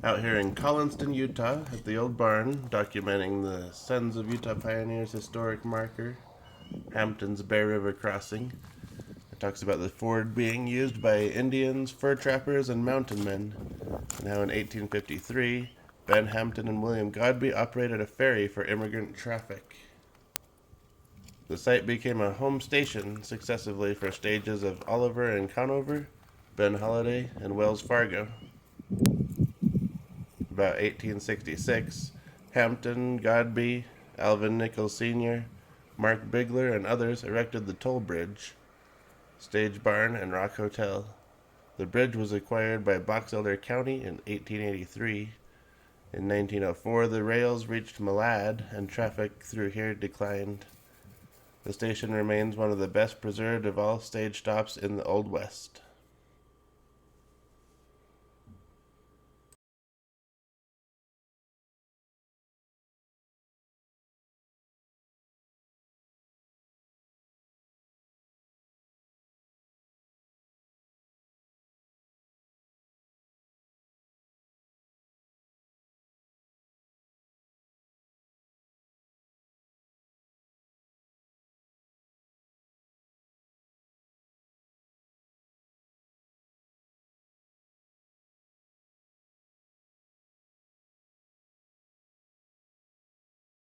Out here in Collinston, Utah, at the old barn, documenting the Sons of Utah Pioneers historic marker, Hampton's Bear River crossing. It talks about the ford being used by Indians, fur trappers, and mountain men. And how in 1853, Ben Hampton and Wm. Godbe operated a ferry for immigrant traffic. The site became a home station successively for stages of Oliver and Conover, Ben Holladay, and Wells-Fargo. About 1866, Hampton, Godbe, Alvin Nichols Sr., Mark Bigler, and others erected the toll bridge, stage barn, and rock hotel. The bridge was acquired by Box Elder County in 1883. In 1904, the rails reached Malad, and traffic through here declined. The station remains one of the best preserved of all stage stops in the Old West.